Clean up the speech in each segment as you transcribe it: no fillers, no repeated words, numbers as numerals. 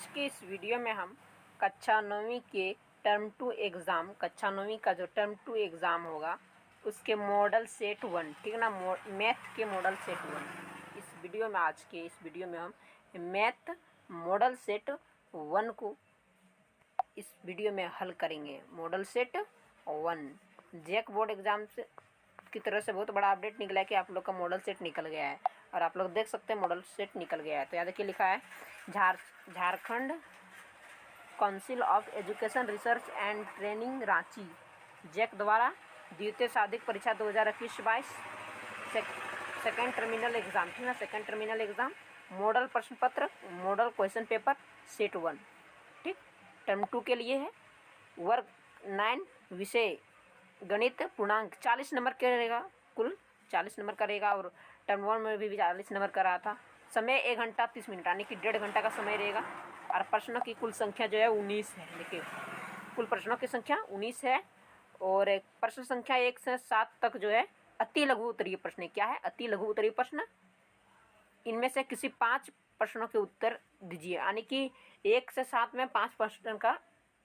आज के इस वीडियो में हम कक्षा 9वीं के टर्म 2 एग्ज़ाम कक्षा 9वीं का जो टर्म 2 एग्ज़ाम होगा उसके मॉडल सेट 1, ठीक है ना, मैथ के मॉडल सेट 1। इस वीडियो में आज के इस वीडियो में हम मैथ मॉडल सेट 1 को इस वीडियो में हल करेंगे। Model set 1 JAC board exam से की तरह से बहुत बड़ा अपडेट निकला है कि आप लोग का मॉडल सेट निकल गया है और आप लोग देख सकते हैं मॉडल सेट निकल गया है। तो यहाँ देखिए लिखा है Jharkhand council of education research and training Ranchi JAC द्वारा द्वितीय शारीरिक परीक्षा 2021-22 सेकेंड टर्मिनल एग्ज़ाम, ठीक है, सेकेंड टर्मिनल एग्ज़ाम मॉडल प्रश्न पत्र मॉडल क्वेश्चन पेपर सेट 1, ठीक, टर्म 2 के लिए है। वर्ग 9 विषय गणित पूर्णांक 40 नंबर का रहेगा, कुल 40 नंबर का रहेगा और टर्म 1 में भी 40 नंबर का रहा था। समय 1 घंटा 30 मिनट यानी कि 1.5 घंटा का समय रहेगा और प्रश्नों की कुल संख्या जो है 19 है। देखिए कुल प्रश्नों की संख्या 19 है और एक प्रश्न संख्या 1 से 7 तक जो है अति लघु उत्तरीय प्रश्न। क्या है अति लघु उत्तरीय प्रश्न? इनमें से किसी 5 प्रश्नों के उत्तर दीजिए, यानी कि 1 से 7 में 5 प्रश्न का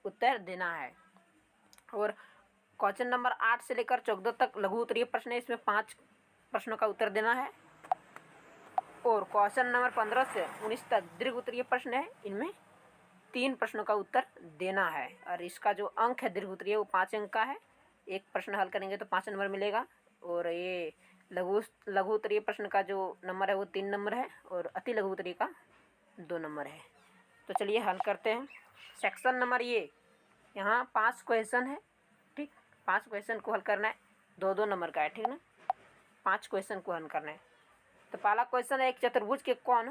उत्तर देना है। और क्वेश्चन नंबर 8 से लेकर 14 तक लघु उत्तरीय प्रश्न है, इसमें 5 प्रश्नों का उत्तर देना है। और क्वेश्चन नंबर 15 से 19 तक दीर्घ उत्तरीय प्रश्न है, इनमें 3 प्रश्नों का उत्तर देना है। और इसका जो अंक है दीर्घ उत्तरीय वो 5 अंक का है। एक प्रश्न हल करेंगे तो 5 नंबर मिलेगा और ये लघु उत्तरीय प्रश्न का जो नंबर है वो 3 नंबर है और अति लघु उत्तरीय का 2 नंबर है। तो चलिए हल करते हैं। सेक्शन नंबर ये यहाँ 5 क्वेश्चन है, ठीक, 5 क्वेश्चन को हल करना है, 2-2 नंबर का है, ठीक ना, 5 क्वेश्चन को हल करना है। तो पहला क्वेश्चन है एक चतुर्भुज के कोण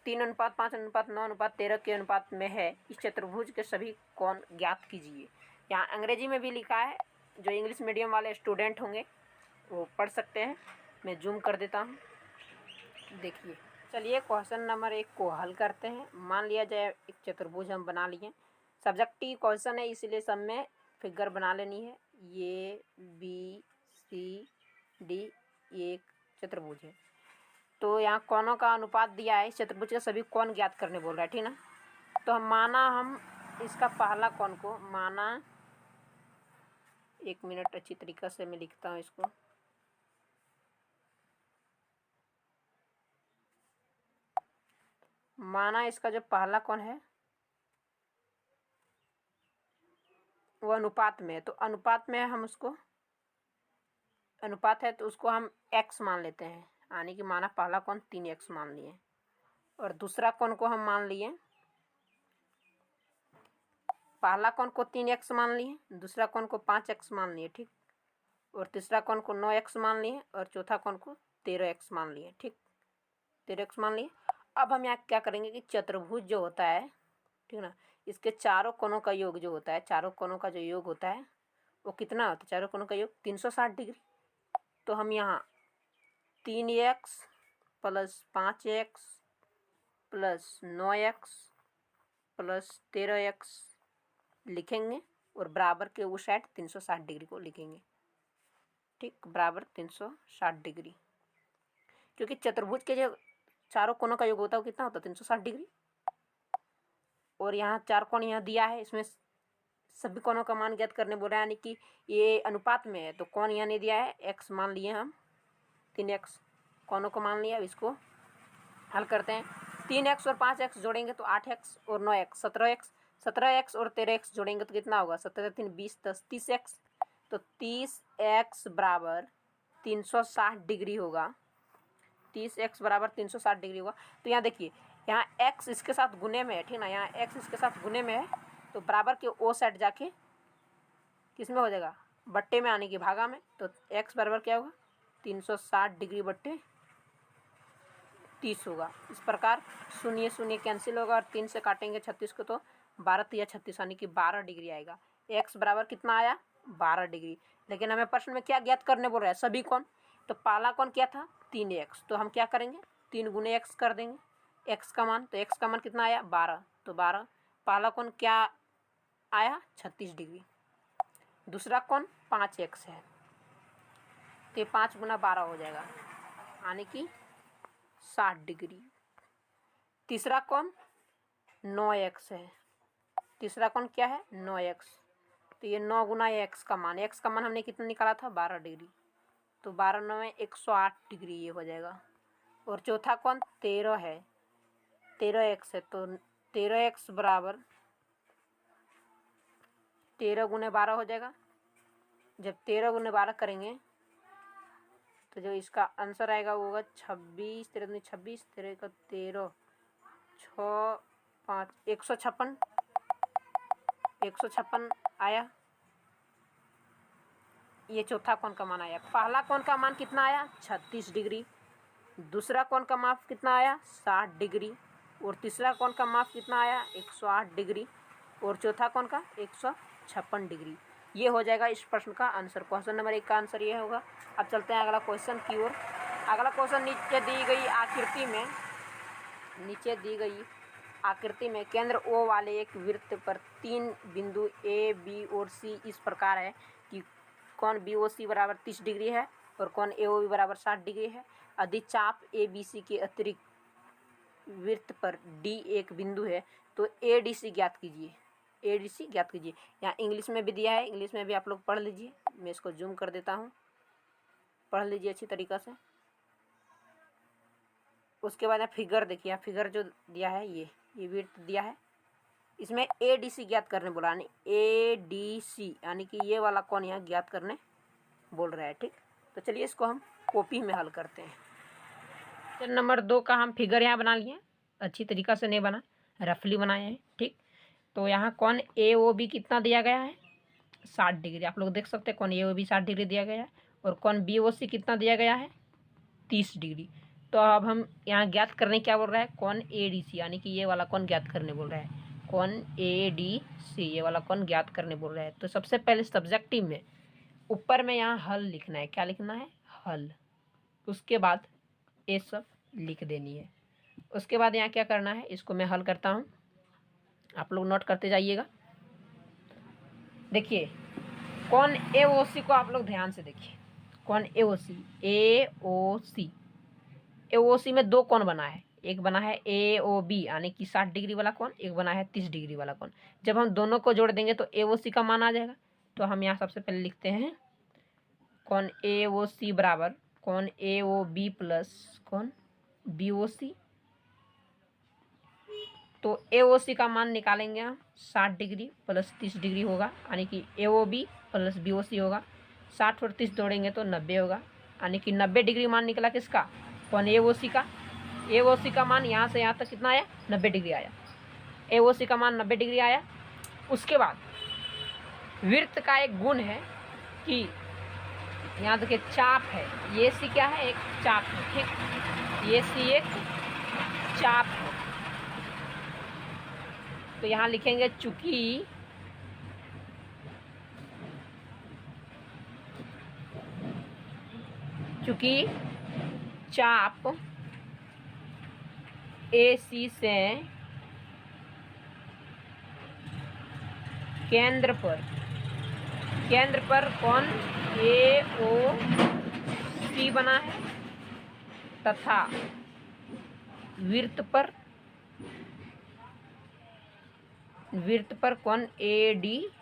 3:5:9:13 के अनुपात में है, इस चतुर्भुज के सभी कोण ज्ञात कीजिए। यहाँ अंग्रेजी में भी लिखा है, जो इंग्लिश मीडियम वाले स्टूडेंट होंगे वो पढ़ सकते हैं। मैं जूम कर देता हूँ, देखिए। चलिए क्वेश्चन नंबर 1 को हल करते हैं। मान लिया जाए एक चतुर्भुज हम बना लिए, सब्जेक्टिव क्वेश्चन है इसलिए सब में फिगर बना लेनी है। ये ABCD ये एक चतुर्भुज है। तो यहाँ कोणों का अनुपात दिया है, इस चतुर्भुज के सभी कोण ज्ञात करने बोल रहा है, ठीक ना। तो हम इसका पहला कोण को माना, 1 मिनट अच्छी तरीक़ा से मैं लिखता हूँ इसको। माना इसका जो पहला कोण है वो अनुपात में है, तो अनुपात में हम उसको अनुपात है तो उसको हम x मान लेते हैं, यानी कि माना पहला कोण 3x मान लिए और दूसरा कोण को हम मान लिए, पहला कोण को 3x मान लिए, दूसरा कोण को 5x मान लिए, ठीक, और तीसरा कोण को 9x मान लिए और चौथा कोण को 13x मान लिए, ठीक, 13x मान लिए। अब हम यहाँ क्या करेंगे कि चतुर्भुज जो होता है, ठीक ना, इसके चारों कोणों का योग जो होता है, चारों कोणों का जो योग होता है वो कितना होता है? चारों कोणों का योग 360 डिग्री। तो हम यहाँ 3x + 5x + 9x + 13x लिखेंगे और बराबर के उस साइड 360 डिग्री को लिखेंगे, ठीक, बराबर 360 डिग्री, क्योंकि चतुर्भुज के जो चारों कोणों का योग होता है वो कितना होता है? 360 डिग्री। और यहाँ 4 कोण यहाँ दिया है, इसमें सभी कोणों का मान ज्ञात करने बोल रहा है, यानी कि ये अनुपात में है तो कोण यहाँ नहीं दिया है, x मान लिए हम, 3x कोणों को मान लिया। अब इसको हल करते हैं। 3x और 5x जोड़ेंगे तो 8x और 9x 17x, 17x और 13x जोड़ेंगे तो कितना होगा? 17 3 20 10 30x, तो 30x बराबर 360 डिग्री होगा, 30x बराबर 360 डिग्री होगा। तो यहाँ देखिए, यहाँ x इसके साथ गुने में है, ठीक ना, यहाँ x इसके साथ गुने में है तो बराबर के ओ साइड जाके किस में हो जाएगा? बट्टे में, आने की भागा में। तो x बराबर क्या होगा? 360 डिग्री बट्टे 30 होगा। इस प्रकार 0 0 कैंसिल होगा और 3 से काटेंगे 36 को तो 12 या 36 यानी कि 12 डिग्री आएगा। x बराबर कितना आया? 12 डिग्री। लेकिन हमें प्रश्न में क्या ज्ञात करने बोल रहा है? सभी कोण। तो पहला कोण क्या था? 3x, तो हम क्या करेंगे? 3 × x कर देंगे x का मान। तो x का मान कितना आया? 12, तो 12। पहला कोण क्या आया? 36 डिग्री। दूसरा कोण 5x है तो ये 5 × 12 हो जाएगा, यानी कि 60 डिग्री। तीसरा कोण 9x है। तीसरा कोण क्या है 9x। तो ये 9 गुना x का मान, x का मान हमने कितना निकाला था 12 डिग्री, तो 12 9 108 डिग्री ये हो जाएगा। और चौथा कोण 13 है, 13x है, तो 13x बराबर 13 गुने 12 हो जाएगा। जब 13 गुने 12 करेंगे तो जो इसका आंसर आएगा वो होगा 26, 13 दूनी 26, 13 का 13, 6 5 156 आया। ये चौथा कोण का मान आया। पहला कोण का मान कितना आया 36 डिग्री, दूसरा कोण का माप कितना आया 60 डिग्री, और तीसरा कोण का माप कितना आया 108 डिग्री, और चौथा कोण का 156 डिग्री। ये हो जाएगा इस प्रश्न का आंसर। क्वेश्चन नंबर 1 का आंसर ये होगा। अब चलते हैं अगला क्वेश्चन की ओर। अगला क्वेश्चन नीचे दी गई आकृति में केंद्र O वाले एक वृत्त पर 3 बिंदु A, B और C इस प्रकार है कि कोण BOC बराबर 30 डिग्री है और कोण AOB बराबर 60 डिग्री है। यदि चाप ABC के अतिरिक्त वृत्त पर D एक बिंदु है तो ADC ज्ञात कीजिए। ADC ज्ञात कीजिए। यहाँ इंग्लिश में भी दिया है, इंग्लिश में भी आप लोग पढ़ लीजिए। मैं इसको जूम कर देता हूँ, पढ़ लीजिए अच्छी तरीक़ा से। उसके बाद यहाँ फिगर देखिए, यहाँ फिगर जो दिया है ये वृत्त दिया है, इसमें ADC ज्ञात करने बोला, यानी ADC यानी कि ये वाला कोण यहाँ ज्ञात करने बोल रहा है। ठीक, तो चलिए इसको हम कॉपी में हल करते हैं। क्वेश्चन नंबर 2 का हम फिगर यहाँ बना लिए, अच्छी तरीक़ा से नहीं बना, रफली बनाए हैं। ठीक, तो यहाँ कोण AOB कितना दिया गया है 60 डिग्री, आप लोग देख सकते हैं कोण AOB 60 डिग्री दिया गया है, और कोण BOC कितना दिया गया है 30 डिग्री। तो अब हम यहाँ ज्ञात करने क्या बोल रहा है कोण ADC, यानी कि ये वाला कोण ज्ञात करने बोल रहा है। कोण ADC ये वाला कोण ज्ञात करने बोल रहा है। तो सबसे पहले सब्जेक्टिव में ऊपर में यहाँ हल लिखना है। क्या लिखना है हल, उसके बाद ये सब लिख देनी है। उसके बाद यहाँ क्या करना है, इसको मैं हल करता हूँ, आप लोग नोट करते जाइएगा। देखिए कोण AOC को आप लोग ध्यान से देखिए, कोण AOC में 2 कोण बना है, एक बना है AOB यानी कि 60 डिग्री वाला कोण, एक बना है 30 डिग्री वाला कोण। जब हम दोनों को जोड़ देंगे तो AOC का मान आ जाएगा। तो हम यहाँ सबसे पहले लिखते हैं कोण AOC बराबर कोण AOB प्लस कोण BOC। तो AOC का मान निकालेंगे हम 60 डिग्री प्लस 30 डिग्री होगा, यानी कि AOB प्लस BOC होगा। 60 और 30 जोड़ेंगे तो 90 होगा, यानी कि 90 डिग्री मान निकला किसका कोण AOC का। AOC का मान यहाँ से यहाँ तक कितना आया 90 डिग्री आया, AOC का मान 90 डिग्री आया। उसके बाद वृत्त का एक गुण है कि यहाँ देखिए चाप है, ये सी क्या है एक चाप है। ठीक, ये सी एक चाप है। तो यहाँ लिखेंगे चूंकि चाप AC से केंद्र पर कोण AOC बना है तथा वृत्त पर कोण ADC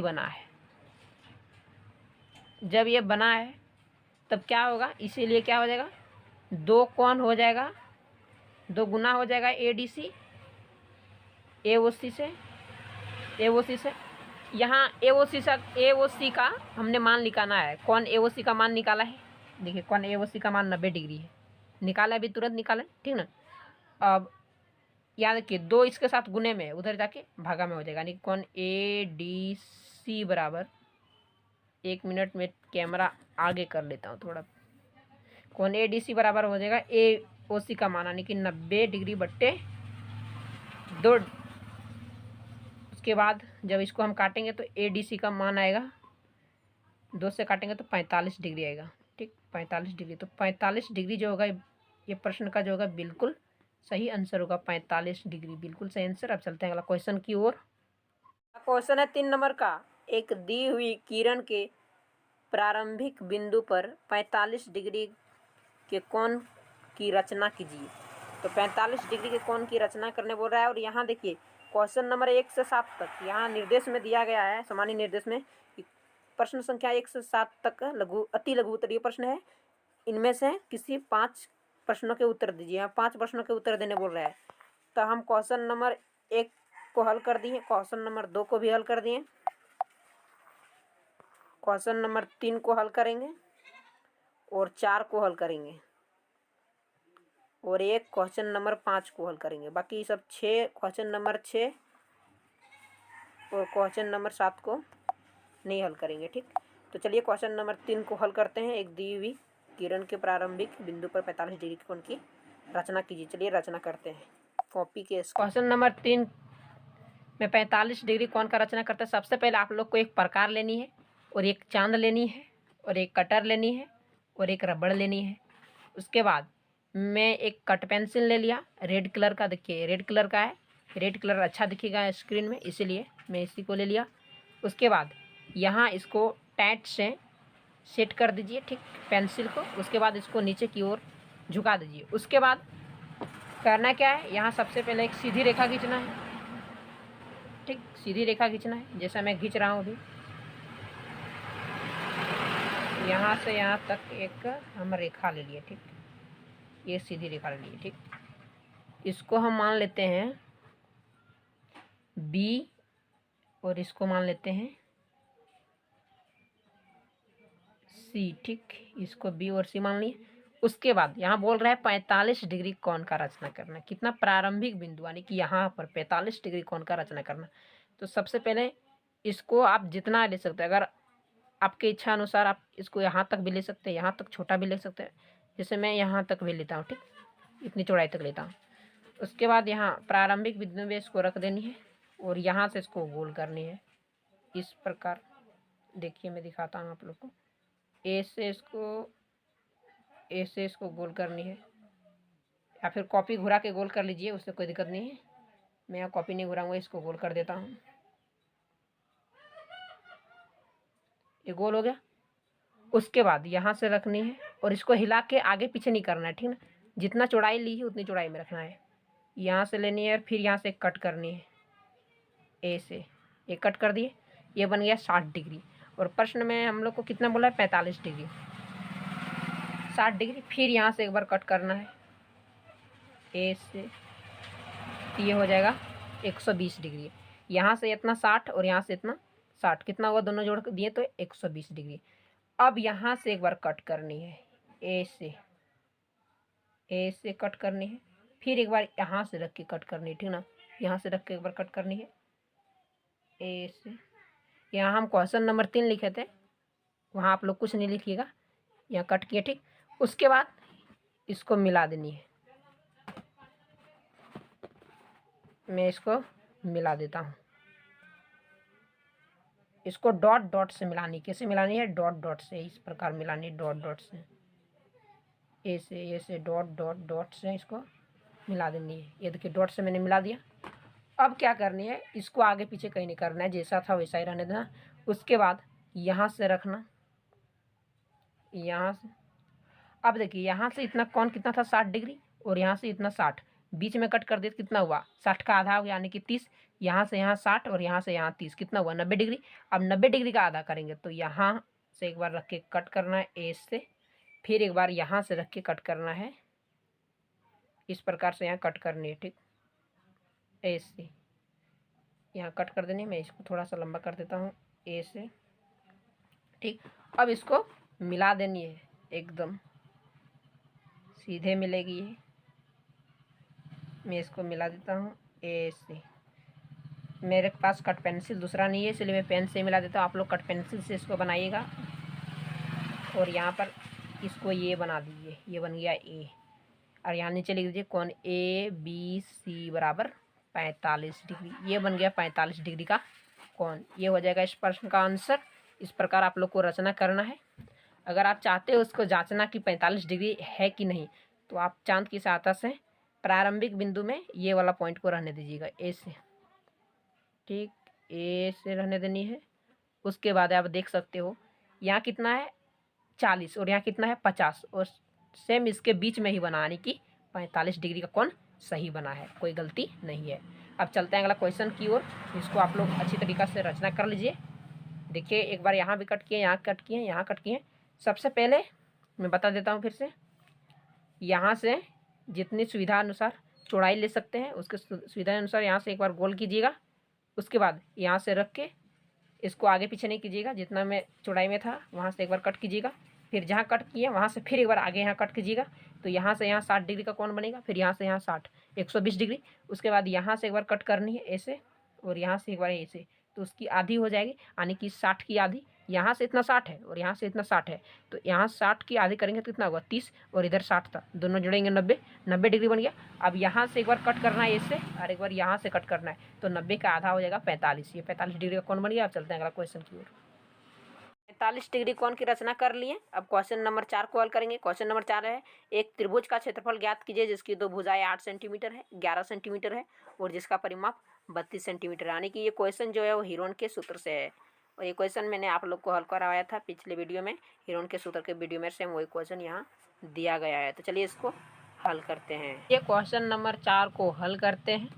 बना है। जब ये बना है तब क्या होगा, इसीलिए क्या हो जाएगा 2 कोण हो जाएगा, 2 गुना हो जाएगा AOC से। यहाँ AOC का हमने मान निकालना है। कौन AOC का मान निकाला है, देखिए कौन AOC का मान 90 डिग्री है, निकाला अभी तुरंत निकाला, ठीक ना। अब याद रखिए 2 इसके साथ गुने में उधर जाके भागा में हो जाएगा, यानी कौन ADC बराबर, 1 मिनट में कैमरा आगे कर लेता हूँ थोड़ा। कौन ADC बराबर हो जाएगा AOC का मान, यानी कि 90 डिग्री बट्टे 2। उसके बाद जब इसको हम काटेंगे तो ADC का मान आएगा, 2 से काटेंगे तो 45 डिग्री आएगा। ठीक, 45 डिग्री। तो 45 डिग्री जो होगा ये प्रश्न का जो होगा बिल्कुल सही आंसर होगा, 45 डिग्री बिल्कुल सही आंसर। अब चलते हैं अगला क्वेश्चन की ओर। क्वेश्चन है 3 नंबर का, एक दी हुई किरण के प्रारंभिक बिंदु पर 45 डिग्री के कोण की रचना कीजिए। तो 45 डिग्री के कोण की रचना करने बोल रहा है। और यहाँ देखिए क्वेश्चन नंबर 1 से 7 तक यहाँ निर्देश में दिया गया है, सामान्य निर्देश में प्रश्न संख्या 1 से 7 तक अति लघु उत्तरीय प्रश्न है। इनमें से किसी 5 प्रश्नों के उत्तर दीजिए। यहाँ 5 प्रश्नों के उत्तर देने बोल रहा है। तो हम क्वेश्चन नंबर 1 को हल कर दिए, क्वेश्चन नंबर 2 को भी हल कर दिए, क्वेश्चन नंबर 3 को हल करेंगे और 4 को हल करेंगे और एक क्वेश्चन नंबर 5 को हल करेंगे। बाकी सब 6 क्वेश्चन नंबर 6 और क्वेश्चन नंबर 7 को नहीं हल करेंगे। ठीक, तो चलिए क्वेश्चन नंबर 3 को हल करते हैं। एक दी हुई किरण के प्रारंभिक बिंदु पर 45 डिग्री के कोण की रचना कीजिए। चलिए रचना करते हैं। कॉपी के क्वेश्चन नंबर 3 में 45 डिग्री कोण का रचना करते हैं। सबसे पहले आप लोग को एक प्रकार लेनी है और एक चांद लेनी है और एक कटर लेनी है और एक रबड़ लेनी है। उसके बाद मैं एक कट पेंसिल ले लिया रेड कलर का, देखिए रेड कलर का है, रेड कलर अच्छा दिखेगा स्क्रीन में, इसीलिए मैं इसी को ले लिया। उसके बाद यहाँ इसको टाइट से सेट कर दीजिए, ठीक, पेंसिल को। उसके बाद इसको नीचे की ओर झुका दीजिए। उसके बाद करना क्या है, यहाँ सबसे पहले एक सीधी रेखा खींचना है। ठीक, सीधी रेखा खींचना है जैसा मैं खींच रहा हूँ अभी। यहाँ से यहाँ तक एक हम रेखा ले लिए। ठीक, ये सीधी रेखा ले लिए। ठीक, इसको हम मान लेते हैं B और इसको मान लेते हैं C। ठीक, इसको B और C मान लिए। उसके बाद यहाँ बोल रहा है 45 डिग्री कोण का रचना करना। कितना, प्रारंभिक बिंदु यानी कि यहाँ पर 45 डिग्री कोण का रचना करना। तो सबसे पहले इसको आप जितना ले सकते हैं, अगर आपके इच्छा अनुसार आप इसको यहाँ तक भी ले सकते हैं, यहाँ तक छोटा भी ले सकते हैं। जैसे मैं यहाँ तक भी लेता हूँ। ठीक, इतनी चौड़ाई तक लेता हूँ। उसके बाद यहाँ प्रारंभिक बिंदु में इसको रख देनी है और यहाँ से इसको गोल करनी है इस प्रकार। देखिए मैं दिखाता हूँ आप लोग को। ए से इसको गोल करनी है, या फिर कॉपी घुरा के गोल कर लीजिए, उससे कोई दिक्कत नहीं है। मैं यहाँ कॉपी नहीं घुराऊंगा, इसको गोल कर देता हूँ। ये गोल हो गया। उसके बाद यहाँ से रखनी है और इसको हिला के आगे पीछे नहीं करना है। ठीक ना, जितना चौड़ाई ली है उतनी चौड़ाई में रखना है। यहाँ से लेनी है और फिर यहाँ से कट करनी है। ए से ये कट कर दिए, ये बन गया 60 डिग्री। और प्रश्न में हम लोग को कितना बोला है, 45 डिग्री, 60 डिग्री। फिर यहाँ से एक बार कट करना है ए से, ये हो जाएगा 120 डिग्री। यहाँ से इतना 60 और यहाँ से इतना 60, कितना हुआ, दोनों जोड़ दिए तो 120 डिग्री। अब यहाँ से एक बार कट करनी है ए से कट करनी है। फिर एक बार यहाँ से रख के कट करनी है। ठीक ना, यहाँ से रख के एक बार कट करनी है ए से। यहाँ हम क्वेश्चन नंबर 3 लिखे थे, वहाँ आप लोग कुछ नहीं लिखिएगा, यहाँ कट किए। ठीक, उसके बाद इसको मिला देनी है। मैं इसको मिला देता हूँ। इसको डॉट डॉट से मिलानी, कैसे मिलानी है, डॉट डॉट से, इस प्रकार मिलानी है, डॉट डॉट से, ए से डॉट डॉट डॉट से इसको मिला देनी है। ये देखिए डॉट से मैंने मिला दिया। अब क्या करनी है, इसको आगे पीछे कहीं नहीं करना है, जैसा था वैसा ही रहने देना। उसके बाद यहाँ से रखना, यहाँ से। अब देखिए यहाँ से इतना कोण कितना था, 60 डिग्री, और यहाँ से इतना 60, बीच में कट कर दिए तो कितना हुआ, 60 का आधा हो गया यानी कि 30। यहाँ से यहाँ 60 और यहाँ से यहाँ 30, कितना हुआ, 90 डिग्री। अब 90 डिग्री का आधा करेंगे तो यहाँ से एक बार रख के कट करना है ए से, फिर एक बार यहाँ से रख के कट करना है, इस प्रकार से यहाँ कट करनी है। ठीक, ए से यहाँ कट कर देनी है। मैं इसको थोड़ा सा लंबा कर देता हूँ ए से। ठीक, अब इसको मिला देनी है, एकदम सीधे मिलेगी ये। मैं इसको मिला देता हूँ ए से। मेरे पास कट पेंसिल दूसरा नहीं है, इसलिए मैं पेन से मिला देता हूँ। आप लोग कट पेंसिल से इसको बनाइएगा। और यहाँ पर इसको ये बना दीजिए, ये बन गया ए। और यहाँ नीचे लिख दीजिए कोण ABC बराबर 45 डिग्री। ये बन गया 45 डिग्री का कोण। ये हो जाएगा इस प्रश्न का आंसर। इस प्रकार आप लोग को रचना करना है। अगर आप चाहते हो उसको जांचना कि 45 डिग्री है कि नहीं, तो आप चांद की सहायता से प्रारंभिक बिंदु में ये वाला पॉइंट को रहने दीजिएगा ए से। ठीक, ए से रहने देनी है। उसके बाद आप देख सकते हो यहाँ कितना है 40 और यहाँ कितना है 50, और सेम इसके बीच में ही बना, यानी कि 45 डिग्री का कोण सही बना है, कोई गलती नहीं है। अब चलते हैं अगला क्वेश्चन की ओर, जिसको आप लोग अच्छी तरीक़ा से रचना कर लीजिए। देखिए एक बार यहाँ भी कट किए, यहाँ कट किए, यहाँ कट किए। सबसे पहले मैं बता देता हूँ फिर से, यहाँ से जितनी सुविधा अनुसार चौड़ाई ले सकते हैं उसके सुविधा अनुसार यहाँ से एक बार गोल कीजिएगा। उसके बाद यहाँ से रख के इसको आगे पीछे नहीं कीजिएगा, जितना मैं चौड़ाई में था वहाँ से एक बार कट कीजिएगा। फिर जहाँ कट किए वहाँ से फिर एक बार आगे यहाँ कट कीजिएगा, तो यहाँ से यहाँ 60 डिग्री का कोण बनेगा। फिर यहाँ से यहाँ 60, 120 डिग्री। उसके बाद यहाँ से एक बार कट करनी है ऐसे, और यहाँ से एक बार ऐसे, तो उसकी आधी हो जाएगी, यानी कि 60 की आधी। यहाँ से इतना 60 है और यहाँ से इतना 60 है, तो यहाँ 60 की आधी करेंगे तो कितना होगा 30, और इधर 60 था, दोनों जुड़ेंगे 90 डिग्री बन गया। अब यहाँ से एक बार कट करना है ऐसे, और एक बार यहाँ से कट करना है, तो 90 का आधा हो जाएगा 45। ये 45 डिग्री का कोण बन गया। अब चलते हैं अगला क्वेश्चन की ओर। 45 डिग्री कोण की रचना कर लिए। अब क्वेश्चन नंबर 4 को हल करेंगे। क्वेश्चन नंबर 4 है, एक त्रिभुज का क्षेत्रफल ज्ञात कीजिए जिसकी दो भुजाएं 8 सेंटीमीटर है, 11 सेंटीमीटर है, और जिसका परिमाप 32 सेंटीमीटर है। यानी कि ये क्वेश्चन जो है वो हीरोन के सूत्र से है, और ये क्वेश्चन मैंने आप लोग को हल करवाया था पिछले वीडियो में। हीरोन के सूत्र के वीडियो में सेम वही क्वेश्चन यहाँ दिया गया है। तो चलिए इसको हल करते हैं। ये क्वेश्चन नंबर 4 को हल करते हैं।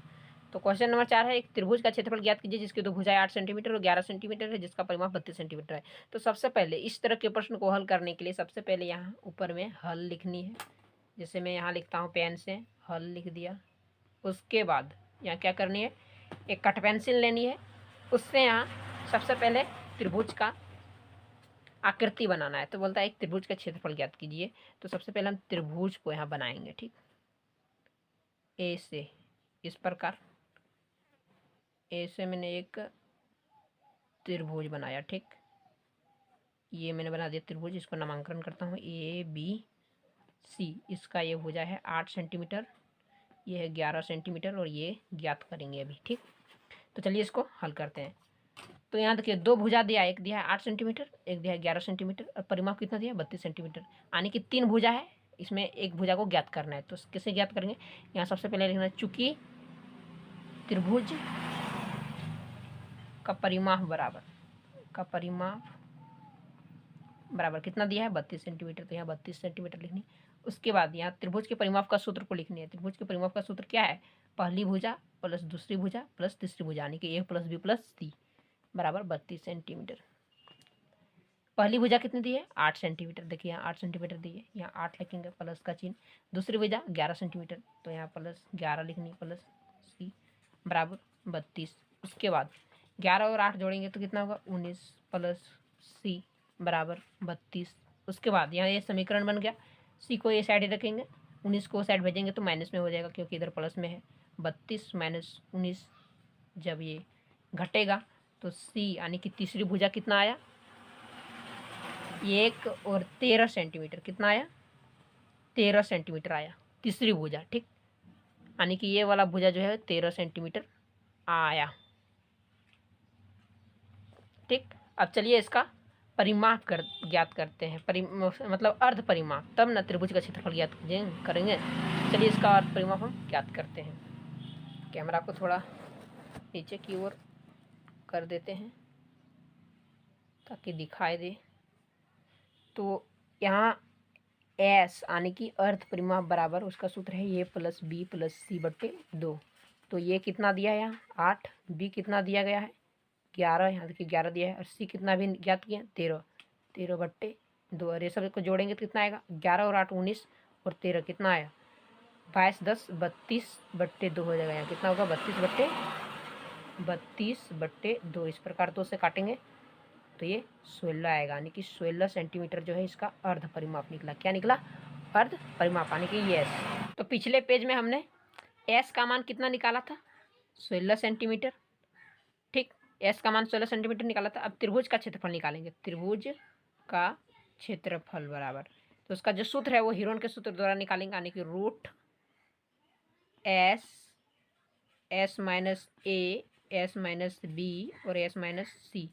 तो क्वेश्चन नंबर 4 है, एक त्रिभुज का क्षेत्रफल ज्ञात कीजिए जिसकी दो भुजाएं 8 सेंटीमीटर और 11 सेंटीमीटर है, जिसका परिमाप 32 सेंटीमीटर है। तो सबसे पहले इस तरह के प्रश्न को हल करने के लिए सबसे पहले यहाँ ऊपर में हल लिखनी है। जैसे मैं यहाँ लिखता हूँ पेन से, हल लिख दिया। उसके बाद यहाँ क्या करनी है, एक कट पेंसिल लेनी है, उससे यहाँ सबसे पहले त्रिभुज का आकृति बनाना है। तो बोलता है एक त्रिभुज का क्षेत्रफल ज्ञात कीजिए। तो सबसे पहले हम त्रिभुज को यहाँ बनाएंगे, ठीक, ए से इस प्रकार, ऐसे मैंने एक त्रिभुज बनाया, ठीक, ये मैंने बना दिया त्रिभुज। इसको नामांकन करता हूँ ABC। इसका ये भुजा है 8 सेंटीमीटर, ये है 11 सेंटीमीटर, और ये ज्ञात करेंगे अभी, ठीक। तो चलिए इसको हल करते हैं। तो यहाँ देखिए दो भुजा दिया, एक दिया है 8 सेंटीमीटर, एक दिया है 11 सेंटीमीटर, और परिमाप कितना दिया है 32 सेंटीमीटर, यानी कि 3 भुजा है, इसमें एक भुजा को ज्ञात करना है। तो कैसे ज्ञात करेंगे, यहाँ सबसे पहले लिखना है चूंकि त्रिभुज का परिमाप बराबर कितना दिया है 32 सेंटीमीटर, तो यहाँ 32 सेंटीमीटर लिखनी। उसके बाद यहाँ त्रिभुज के परिमाप का सूत्र को लिखनी है। त्रिभुज के परिमाप का सूत्र क्या है, पहली भुजा प्लस दूसरी भुजा प्लस तीसरी भुजा, यानी कि A + B + C बराबर 32 सेंटीमीटर। पहली भुजा कितनी दी है 8 सेंटीमीटर, देखिए यहाँ 8 सेंटीमीटर दी है, यहाँ 8 लिखेंगे प्लस का चिन्ह। दूसरी भुजा 11 सेंटीमीटर, तो यहाँ प्लस 11 लिखनी, प्लस C बराबर 32। उसके बाद 11 और 8 जोड़ेंगे तो कितना होगा 19 प्लस C बराबर 32। उसके बाद यहाँ ये समीकरण बन गया। C को ये साइड रखेंगे, 19 को साइड भेजेंगे तो माइनस में हो जाएगा, क्योंकि इधर प्लस में है। 32 - 19 जब ये घटेगा तो C यानी कि तीसरी भुजा कितना आया 1 और 13 सेंटीमीटर, कितना आया 13 सेंटीमीटर आया तीसरी भुजा, ठीक, यानी कि ये वाला भुजा जो है 13 सेंटीमीटर आया, ठीक। अब चलिए इसका परिमाप ज्ञात करते हैं, मतलब अर्ध परिमाप, तब न त्रिभुज का क्षेत्रफल ज्ञात करेंगे। चलिए इसका अर्ध परिमाप हम ज्ञात करते हैं। कैमरा को थोड़ा नीचे की ओर कर देते हैं ताकि दिखाई दे। तो यहाँ S यानी कि अर्ध परिमाप बराबर, उसका सूत्र है A + B + C/2। तो ये कितना दिया है यहाँ 8, B कितना दिया गया है 11, यहाँ देखिए 11 दिया है, और C कितना भी ज्ञात किया 13/2, और ये सब को जोड़ेंगे तो कितना आएगा 11 और 8 19, और 13 कितना आया 22 10 32/2 हो जाएगा। यहाँ कितना होगा 32/2। इस प्रकार 2 से काटेंगे तो ये 16 आएगा, यानी कि 16 सेंटीमीटर जो है इसका अर्ध परिमाप निकला। क्या निकला अर्ध परिमाप, यानी कि ये S। तो पिछले पेज में हमने S का मान कितना निकाला था 16 सेंटीमीटर, ठीक, S का मान 16 सेंटीमीटर निकाला था। अब त्रिभुज का क्षेत्रफल निकालेंगे। त्रिभुज का क्षेत्रफल बराबर, तो उसका जो सूत्र है वो हीरोन के सूत्र द्वारा निकालेंगे, यानी कि √S S - A S - B और S - C,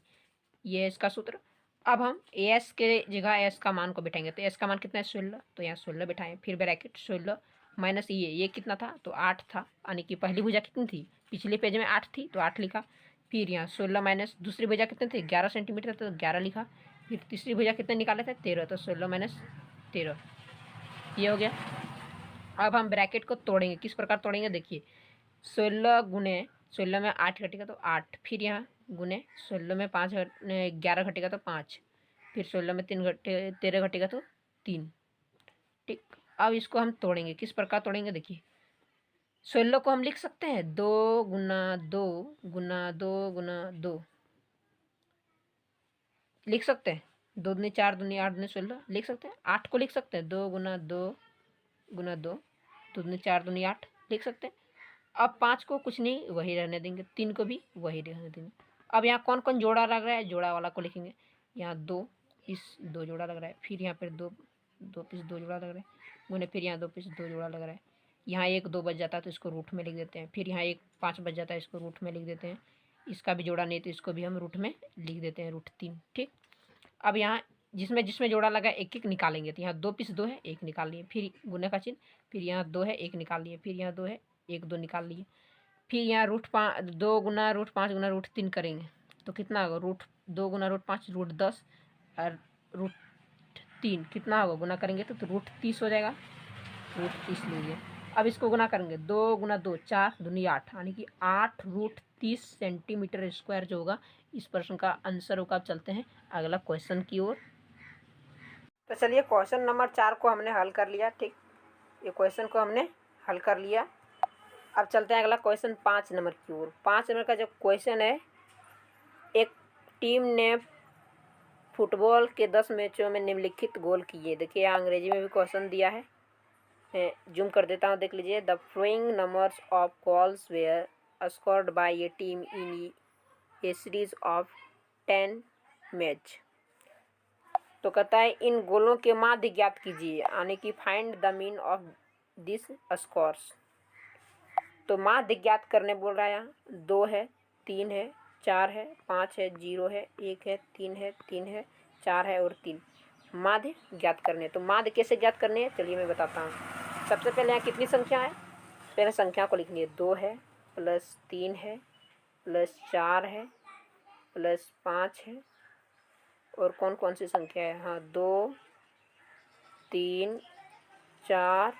ये इसका सूत्र। अब हम S के जगह S का मान को बिठाएंगे। तो S का मान कितना है 16, तो यहाँ 16 बिठाएं, फिर ब्रैकेट 16 - ये कितना था तो 8 था, यानी कि पहली भुजा कितनी थी पिछले पेज में 8 थी, तो 8 लिखा। फिर यहाँ 16 माइनस दूसरी भुजा कितने थे 11 सेंटीमीटर, तो 11 लिखा। फिर तीसरी भुजा कितने निकाले थे 13, तो 16 - 13 ये हो गया। अब हम ब्रैकेट को तोड़ेंगे। किस प्रकार तोड़ेंगे देखिए, 16 गुने 16 में 8 घटेगा तो 8, फिर यहाँ गुने 16 में 11 घटेगा तो 5, फिर 16 में 13 घटेगा तो 3। ठीक, अब इसको हम तोड़ेंगे। किस प्रकार तोड़ेंगे देखिए, 16 को हम लिख सकते हैं 2 गुना 2 गुना 2 गुना 2 लिख सकते हैं। 2 दूनी 4 दूनी 8 दूनी 16 लिख सकते हैं। 8 को लिख सकते हैं 2 गुना 2 गुना 2, 2 दूनी 4 दूनी 8 लिख सकते हैं। अब 5 को कुछ नहीं, वही रहने देंगे। 3 को भी वही रहने देंगे। अब यहाँ कौन कौन जोड़ा लग रहा है, जोड़ा वाला को लिखेंगे। यहाँ 2 इस 2 जोड़ा लग रहा है, फिर यहाँ पर 2 पीस 2 जोड़ा लग रहा है गुने, फिर यहाँ 2 पीस 2 जोड़ा लग रहा है। यहाँ 1 2 बच जाता है तो इसको रूट में लिख देते हैं। फिर यहाँ 1 5 बच जाता है, इसको रूट में लिख देते हैं। इसका भी जोड़ा नहीं तो इसको भी हम रूट में लिख देते हैं, √3। ठीक, अब यहाँ जिसमें जिसमें जोड़ा लगा एक एक निकालेंगे। तो यहाँ 2 पीस 2 है, 1 निकाल लिए, फिर गुने का चिन्ह, फिर यहाँ 2 है, 1 निकाल लिए, फिर यहाँ 2 है, 1 2 निकाल लिए, फिर यहाँ √2 गुना √5 गुना √3 करेंगे तो कितना होगा, √2 गुना √5 √10 और √3 कितना होगा, गुना करेंगे तो √30 हो जाएगा। √30 लीजिए। अब इसको गुना करेंगे, 2 गुना 2 4 दूनी 8, यानी कि 8 √30 सेंटीमीटर स्क्वायर जो होगा इस प्रश्न का आंसर होगा। अब चलते हैं अगला क्वेश्चन की ओर। तो चलिए क्वेश्चन नंबर 4 को हमने हल कर लिया। ठीक, ये क्वेश्चन को हमने हल कर लिया। अब चलते हैं अगला क्वेश्चन 5 नंबर की ओर। 5 नंबर का जो क्वेश्चन है, एक टीम ने फुटबॉल के 10 मैचों में निम्नलिखित गोल किए। देखिए अंग्रेजी में भी क्वेश्चन दिया है, जूम कर देता हूँ, देख लीजिए। The flowing numbers of goals where scored by a team in a series of 10 match. तो कहता है इन गोलों के माध्य ज्ञात कीजिए, यानी कि find the mean of this scores. तो माध्य ज्ञात करने बोल रहा है। यहाँ 2 है, 3 है, 4 है, 5 है, 0 है, 1 है, 3 है, 3 है, 4 है और 3। माध्य ज्ञात करने, तो माध्य कैसे ज्ञात करने हैं चलिए मैं बताता हूँ। सबसे पहले यहाँ कितनी संख्या है, पहले संख्या को लिखेंगे। 2 है प्लस 3 है प्लस 4 है प्लस 5 है और कौन कौन सी संख्या है, हाँ 2 3 4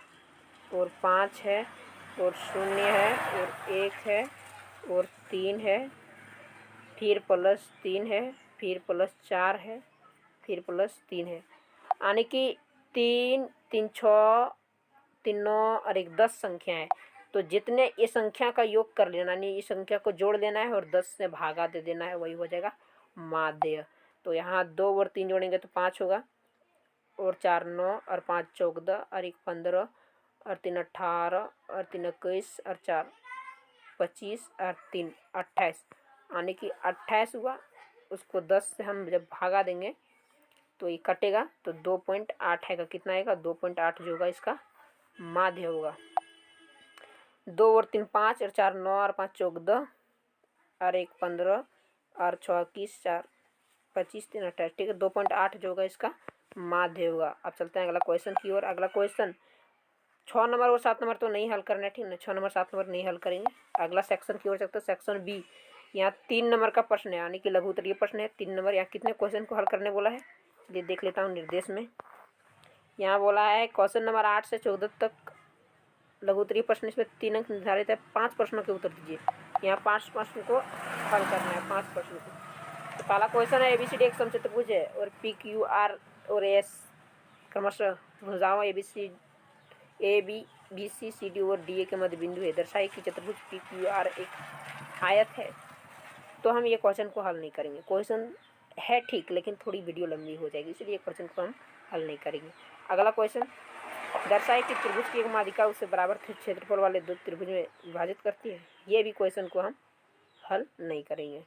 और 5 है और 0 है और 1 है और 3 है, फिर प्लस 3 है, फिर प्लस 4 है, फिर प्लस 3 है, यानी कि 3 3 6 3 9 और 1 10 संख्या है। तो जितने ये संख्या का योग कर लेना, यानी इस संख्या को जोड़ लेना है और 10 से भागा दे देना है, वही हो जाएगा माध्य। तो यहाँ 2 और 3 जोड़ेंगे तो 5 होगा और 4 9 और 5 14 और 1 15 और 3 18 और 3 21 और 4 25 और 3 28, यानी कि 28 हुआ। उसको 10 से हम जब भागा देंगे तो ये कटेगा तो 2.8 आएगा। कितना आएगा, 2.8 जो होगा इसका माध्य होगा। 2 और 3 5 और 4 9 और 5 14 और 1 15 और 6 21 4 25 3 28, ठीक है। 2.8 जो होगा इसका माध्य होगा। अब चलते हैं अगला क्वेश्चन की ओर। अगला क्वेश्चन 6 नंबर और 7 नंबर तो नहीं हल करना है, ठीक है। 6 नंबर 7 नंबर नहीं हल करेंगे। अगला सेक्शन की ओर चलते हैं, सेक्शन बी। यहाँ 3 नंबर का प्रश्न है, यानी कि लघु उत्तरीय प्रश्न है। 3 नंबर, यहाँ कितने क्वेश्चन को हल करने बोला है ये देख लेता हूँ निर्देश में। यहाँ बोला है क्वेश्चन नंबर 8 से 14 तक लघु उत्तरीय प्रश्न, इसमें 3 अंक निर्धारित है। 5 प्रश्नों के उत्तर दीजिए। यहाँ 5 प्रश्न को हल करना है, 5 प्रश्न को। तो पहला क्वेश्चन है ABCD एक समचतुर्भुज है और PQR और S क्रमशः भुजाओं ABCD और DA के मध्य बिंदु है। दर्शाए कि चतुर्भुज PQR एक आयत है। तो हम ये क्वेश्चन को हल नहीं करेंगे। क्वेश्चन है ठीक, लेकिन थोड़ी वीडियो लंबी हो जाएगी, इसलिए क्वेश्चन को हम हल नहीं करेंगे। अगला क्वेश्चन, दर्शाए कि त्रिभुज की एक माध्यिका उससे बराबर क्षेत्रफल वाले 2 त्रिभुज में विभाजित करती है। ये भी क्वेश्चन को हम हल नहीं करेंगे।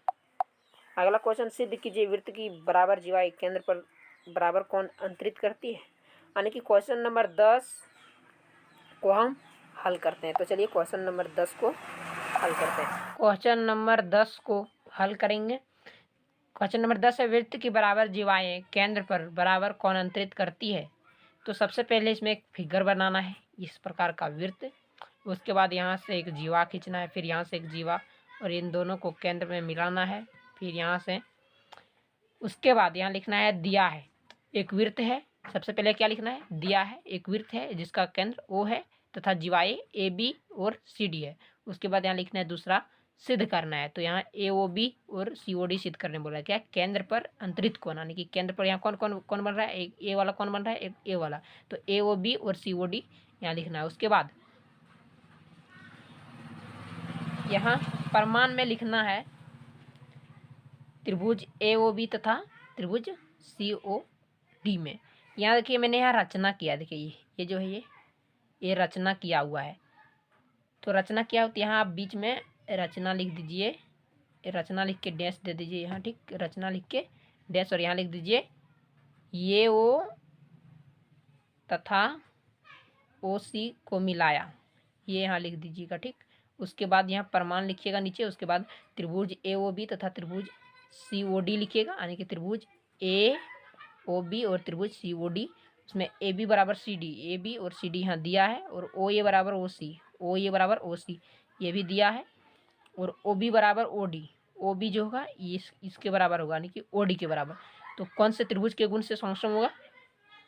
अगला क्वेश्चन, सिद्ध कीजिए वृत्त की बराबर जीवाएं केंद्र पर बराबर कोण अंतरित करती है। यानी कि क्वेश्चन नंबर 10 को हम हल करते हैं। तो चलिए क्वेश्चन नंबर 10 को हल करते हैं। क्वेश्चन नंबर 10 को हल करेंगे। क्वेश्चन नंबर 10 है, वृत्त की बराबर जीवाएं केंद्र पर बराबर कोण अंतरित करती है। तो सबसे पहले इसमें एक फिगर बनाना है, इस प्रकार का वृत्त। उसके बाद यहाँ से एक जीवा खींचना है, फिर यहाँ से एक जीवा, और इन दोनों को केंद्र में मिलाना है। फिर यहाँ से उसके बाद यहाँ लिखना है दिया है, एक वृत्त है। सबसे पहले क्या लिखना है, दिया है, एक वृत्त है जिसका केंद्र O है, तथा जीवाएँ ए बी और सी डी है। उसके बाद यहाँ लिखना है दूसरा सिद्ध करना है। तो यहाँ ए ओ बी और सी ओ डी सिद्ध करने बोला है। क्या? केंद्र पर अंतरित कोण, यानी कि केंद्र पर यहाँ कौन कौन कौन बन रहा है? एक ए वाला कौन बन रहा है? एक ए वाला। तो ए ओ बी और सी ओ डी यहाँ लिखना है। उसके बाद यहाँ प्रमाण में लिखना है त्रिभुज ए ओ बी तथा त्रिभुज सी ओ डी में। यहाँ देखिए मैंने यहाँ रचना किया, देखिए ये जो है ये रचना किया हुआ है। तो रचना क्या होती है? यहाँ आप बीच में रचना लिख दीजिए, रचना लिख के डैश दे दीजिए यहाँ, ठीक, रचना लिख के डैश, और यहाँ लिख दीजिए ये ओ तथा ओ सी को मिलाया, ये यहाँ लिख दीजिएगा, ठीक। उसके बाद यहाँ प्रमाण लिखिएगा नीचे। उसके बाद त्रिभुज ए ओ बी तथा त्रिभुज सी ओ डी लिखिएगा, यानी कि त्रिभुज ए ओ बी और त्रिभुज सी ओ डी, उसमें ए बी बराबर सी डी, ए बी और सी डी यहाँ दिया है, और ओ ए बराबर ओ सी, ओ ए बराबर ओ सी ये भी दिया है, और ओ बी बराबर ओ डी, ओ बी जो होगा ये इसके बराबर होगा, यानी कि ओ डी के बराबर। तो कौन से त्रिभुज के गुण से समक्षम होगा?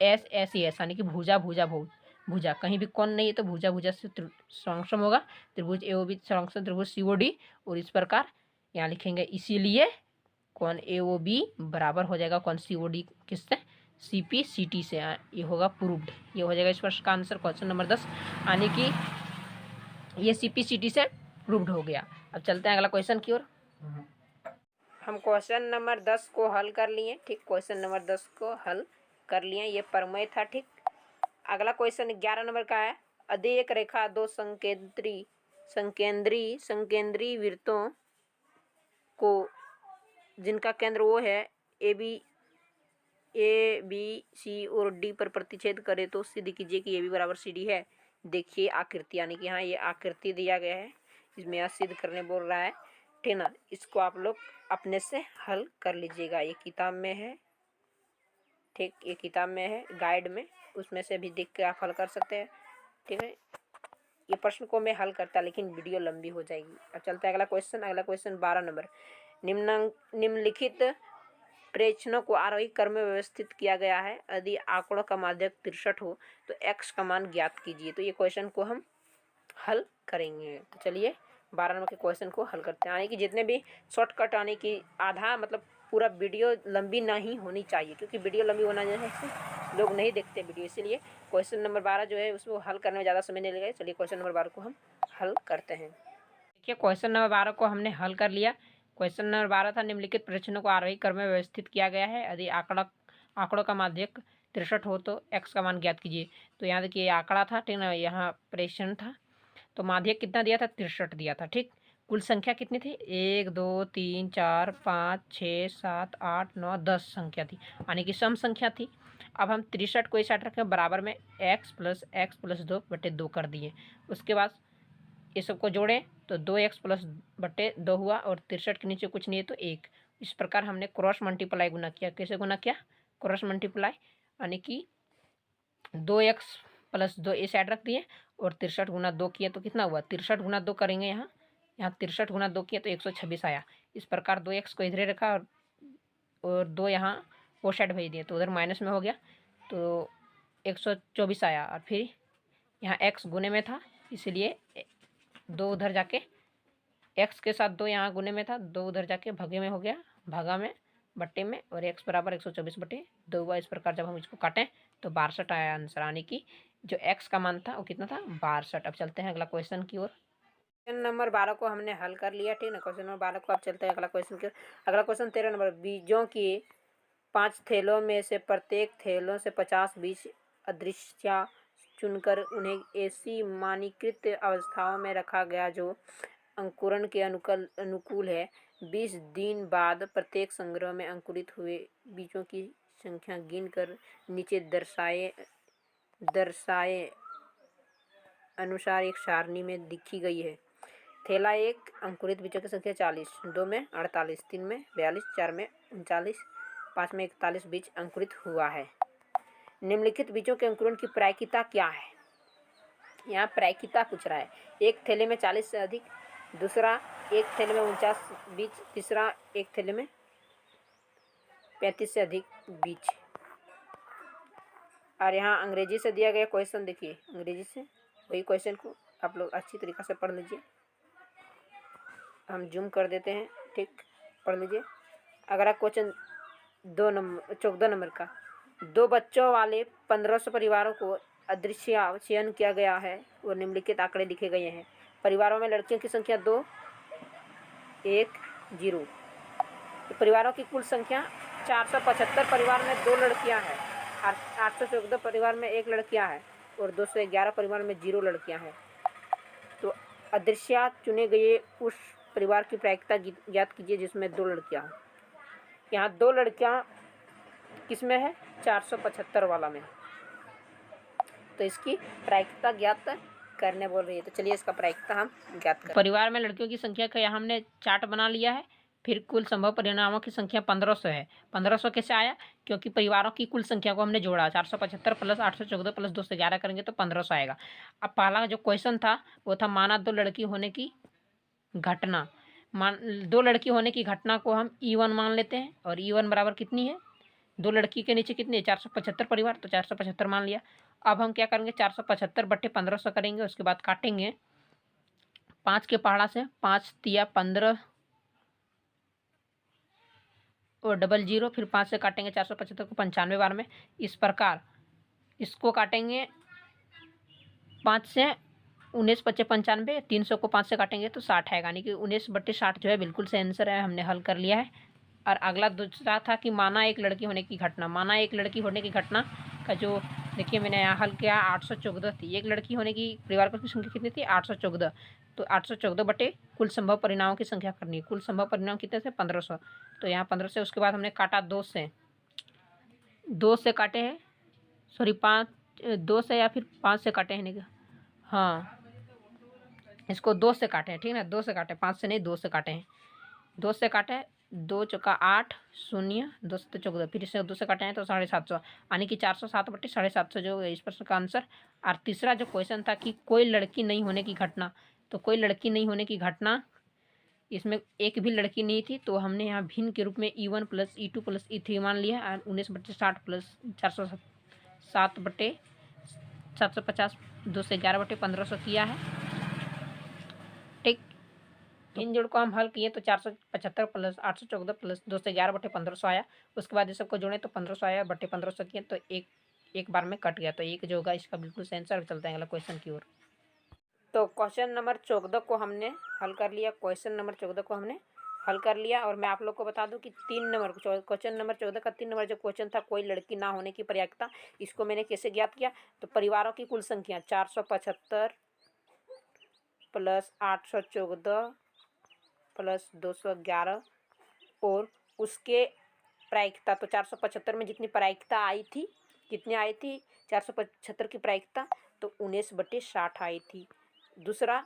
एस एस एस, यानी कि भुजा भुजा भुजा, कहीं भी कौन नहीं है तो भुजा भुजा से समक्षम होगा त्रिभुज ए ओ बी समक्षम त्रिभुज सी ओ डी। और इस प्रकार यहाँ लिखेंगे, इसीलिए कौन ए ओ बी बराबर हो जाएगा कौन सी ओ डी किससे? सी पी सी टी से। ये होगा प्रूव्ड, ये हो जाएगा इस प्रश्न का आंसर, क्वेश्चन नंबर 10, यानी कि ये सी पी सी टी से प्रूव्ड हो गया। अब चलते हैं अगला क्वेश्चन की ओर। हम क्वेश्चन नंबर 10 को हल कर लिए, ठीक, क्वेश्चन नंबर 10 को हल कर लिए, ये प्रमेय था, ठीक। अगला क्वेश्चन 11 नंबर का है। अधे एक रेखा दो संकेंद्री वृत्तों को जिनका केंद्र वो है ए बी सी और डी पर प्रतिच्छेद करे तो सिद्ध कीजिए कि ए बी बराबर सी डी है। देखिए आकृति, यानी कि यहाँ ये आकृति दिया गया है, इसमें यह सिद्ध करने बोल रहा है, ठीक ना। इसको आप लोग अपने से हल कर लीजिएगा, ये किताब में है, ठीक, ये किताब में है गाइड में, उसमें से भी देख के आप हल कर सकते हैं, ठीक है। ये प्रश्न को मैं हल करता, लेकिन वीडियो लंबी हो जाएगी। अब चलता है अगला क्वेश्चन। अगला क्वेश्चन 12 नंबर। निम्नलिखित प्रश्नों को आरोही क्रम में व्यवस्थित किया गया है। यदि आंकड़ों का माध्यक 63 हो तो x का मान ज्ञात कीजिए। तो ये क्वेश्चन को हम हल करेंगे। तो चलिए 12 नंबर के क्वेश्चन को हल करते हैं। यानी कि जितने भी शॉर्टकट, आने की आधा मतलब पूरा वीडियो लंबी नहीं होनी चाहिए, क्योंकि वीडियो लंबी होना जैसे लोग नहीं देखते वीडियो, इसलिए क्वेश्चन नंबर 12 जो है उसको हल करने में ज़्यादा समय नहीं लगेगा। चलिए क्वेश्चन नंबर 12 को हम हल करते हैं। देखिए क्वेश्चन नंबर 12 को हमने हल कर लिया। क्वेश्चन नंबर 12 था, निम्नलिखित प्रश्नों को आरोही क्रम में व्यवस्थित किया गया है। यदि आंकड़ों का माध्यक 63 हो तो x का मान ज्ञात कीजिए। तो यहाँ देखिए आंकड़ा था, ठीक ना, यहाँ प्रश्न था, तो माध्यक कितना दिया था? 63 दिया था, ठीक। कुल संख्या कितनी थी? 1 2 3 4 5 6 7 8 9 10 संख्या थी, यानी कि सम संख्या थी। अब हम 63 को इस साइड रखें, बराबर में x प्लस 2 बटे 2 कर दिए। उसके बाद ये सबको जोड़ें तो 2x प्लस बटे 2 हुआ, और 63 के नीचे कुछ नहीं है तो 1। इस प्रकार हमने क्रॉस मल्टीप्लाई गुना किया। कैसे गुना किया? क्रॉस मल्टीप्लाई, यानी कि 2x प्लस 2 इस साइड रख दिए, और 63 गुना 2 किया तो कितना हुआ? 63 गुना 2 करेंगे, यहाँ 63 गुना 2 किया तो 126 आया। इस प्रकार 2x को इधर रखा, और 2 यहाँ वो साइड भेज दिए तो उधर माइनस में हो गया, तो 124 आया। और फिर यहाँ x गुने में था, इसलिए 2 उधर जाके x के साथ 2 यहाँ गुने में था, 2 उधर जाके भगे में हो गया, भागा में बट्टे में, और x बराबर 124 बटे 2 हुआ। इस प्रकार जब हम इसको काटें तो 62 आया आंसर, यानी कि जो x का मान था वो कितना था? 62। अब चलते हैं अगला क्वेश्चन की ओर। क्वेश्चन नंबर 12 को हमने हल कर लिया, ठीक ना। क्वेश्चन नंबर 12 को अब चलते हैं अगला क्वेश्चन की ओर। अगला क्वेश्चन 13 नंबर। बीजों की 5 थैलों में से प्रत्येक थैलों से 50 बीज अदृश्य चुनकर उन्हें ऐसी मानकीकृत अवस्थाओं में रखा गया जो अंकुरण के अनुकूल है। 20 दिन बाद प्रत्येक संग्रह में अंकुरित हुए बीजों की संख्या गिनकर नीचे दर्शाए अनुसार एक सारणी में लिखी गई है। थैला 1 अंकुरित बीजों की संख्या 40, 2 में 48, 3 में 42, 4 में 39, 5 में 41 बीज अंकुरित हुआ है। निम्नलिखित बीजों के अंकुरण की प्रायिकता क्या है? यहाँ प्रायिकता पूछ रहा है। एक थैले में 40 से अधिक, दूसरा एक थैले में 49 बीज, तीसरा एक थैले में 35 से अधिक बीज। और यहाँ अंग्रेजी से दिया गया क्वेश्चन देखिए, अंग्रेजी से वही क्वेश्चन को आप लोग अच्छी तरीक़ा से पढ़ लीजिए। हम जूम कर देते हैं, ठीक, पढ़ लीजिए। अगला क्वेश्चन 14 नंबर का, 2 बच्चों वाले 1500 परिवारों को अदृश्य चयन किया गया है और निम्नलिखित आंकड़े लिखे गए हैं। परिवारों में लड़कियों की संख्या 2, 1, 0। परिवारों की कुल संख्या 475 परिवार में 2 लड़कियां हैं, 814 परिवार में 1 लड़कियां है और 211 परिवार में 0 लड़कियां हैं। तो अदृश्य चुने गए उस परिवार की प्रायिकता ज्ञात कीजिए जिसमें 2 लड़कियां हैं। यहाँ 2 लड़कियां किसमें है? 475 वाला में। तो इसकी प्रायिकता ज्ञात करने बोल रही है। तो चलिए इसका प्रायिकता हम ज्ञात करें। परिवार में लड़कियों की संख्या का यहाँ हमने चार्ट बना लिया है। फिर कुल संभव परिणामों की संख्या 1500 है। 1500 कैसे आया? क्योंकि परिवारों की कुल संख्या को हमने जोड़ा, 475 प्लस 814 प्लस 211 करेंगे तो 1500 आएगा। अब पहला जो क्वेश्चन था वो था माना 2 लड़की होने की घटना। 2 लड़की होने की घटना को हम E1 मान लेते हैं और E1 बराबर कितनी है? 2 लड़की के नीचे कितनी है? 475 परिवार, तो 475 मान लिया। अब हम क्या करेंगे? 475 बटे 1500 करेंगे, उसके बाद काटेंगे 5 के पहाड़ा से, 5 तिया 15 और डबल 0, फिर 5 से काटेंगे 475 को 95 बार में। इस प्रकार इसको काटेंगे 5 से, 19 × 5 = 95, 300 को 5 से काटेंगे तो 60 है, यानी कि 19/60 जो है बिल्कुल से आंसर है, हमने हल कर लिया है। और अगला दूसरा था कि माना एक लड़की होने की घटना। माना एक लड़की होने की घटना का जो देखिए मैंने यहाँ हल किया 814 थी। एक लड़की होने की परिवार की संख्या कितनी थी? 814। तो 814 बटे कुल संभव परिणामों की संख्या करनी है। कुल संभव परिणाम कितने थे? 1500। तो यहाँ 15 से, उसके बाद हमने काटा 2 से काटे हैं, सॉरी 2 से या फिर 5 से काटे हैं, नहीं हाँ इसको 2 से काटे हैं, ठीक है ना, 2 से काटे, 5 से नहीं 2 से काटे हैं। 2 से काटे, 2 चौका 8, 0, 2 से 14, फिर इसे 2 से काटे हैं तो 750, यानी कि 407 बटे 750 जो इस प्रश्न का आंसर। और तीसरा जो क्वेश्चन था कि कोई लड़की नहीं होने की घटना, तो कोई लड़की नहीं होने की घटना, इसमें एक भी लड़की नहीं थी, तो हमने यहाँ भिन्न के रूप में E1 plus E2 plus E3 मान लिया और 19/60 प्लस 407 बटे 750, 2 से 11 बटे 1500 किया है, ठीक। इन जोड़ को हम हल किए तो 475 प्लस 814 प्लस 2 से 11 बटे 1500 आया। उसके बाद ये सबको जोड़े तो 1500 आया, बटे 1500 किए तो एक बार में कट गया, तो एक जो होगा इसका बिल्कुल सही आंसर। चलते हैं अगला क्वेश्चन की ओर। तो क्वेश्चन नंबर 14 को हमने हल कर लिया। क्वेश्चन नंबर 14 को हमने हल कर लिया और मैं आप लोग को बता दूं कि 3 नंबर क्वेश्चन नंबर 14 का 3 नंबर जो क्वेश्चन था, कोई लड़की ना होने की प्रायिकता, इसको मैंने कैसे ज्ञात किया? तो परिवारों की कुल संख्या 475 प्लस 814 प्लस 211 और उसके प्रायिकता, तो 475 में जितनी प्रायिकता आई थी, कितनी आई थी 475 की प्रायिकता? तो 19/60 आई थी। दूसरा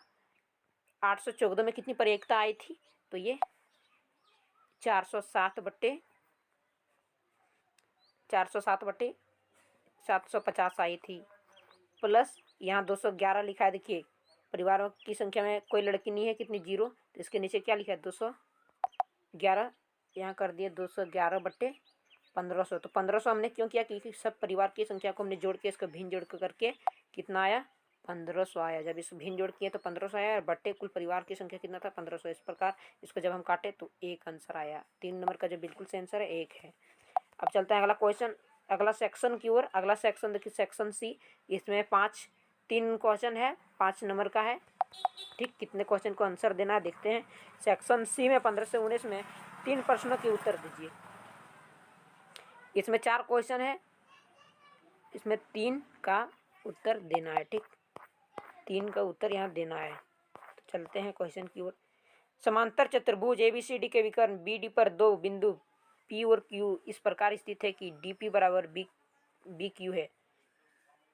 814 में कितनी प्रायिकता आई थी? तो ये 407 बटे 750 आई थी, प्लस यहाँ 211 लिखा है। देखिए परिवारों की संख्या में कोई लड़की नहीं है, कितनी? 0, तो इसके नीचे क्या लिखा है? 211, यहाँ कर दिए 211 बटे 1500। तो 1500 हमने क्यों किया? क्योंकि सब परिवार की संख्या को हमने जोड़ के, इसको भिन्न जोड़ करके कितना आया? 1500 आया। जब इस भिन्न जोड़ किए तो 1500 आया और बटे कुल परिवार की संख्या कितना था? 1500। इस प्रकार इसको जब हम काटे तो 1 आंसर आया। 3 नंबर का जो बिल्कुल सही आंसर है 1 है। अब चलते हैं अगला क्वेश्चन, अगला सेक्शन की ओर। अगला सेक्शन देखिए सेक्शन C, इसमें 3 क्वेश्चन है, 5 नंबर का है, ठीक। कितने क्वेश्चन को आंसर देना है देखते हैं। सेक्शन C में 15 से 19 में 3 प्रश्नों के उत्तर दीजिए। इसमें 4 क्वेश्चन है, इसमें 3 का उत्तर देना है, ठीक। 3 का उत्तर यहाँ देना है। तो चलते हैं क्वेश्चन की ओर। समांतर चतुर्भुज ABCD के विकर्ण BD पर 2 बिंदु P और Q इस प्रकार स्थित है कि DP बराबर BQ है।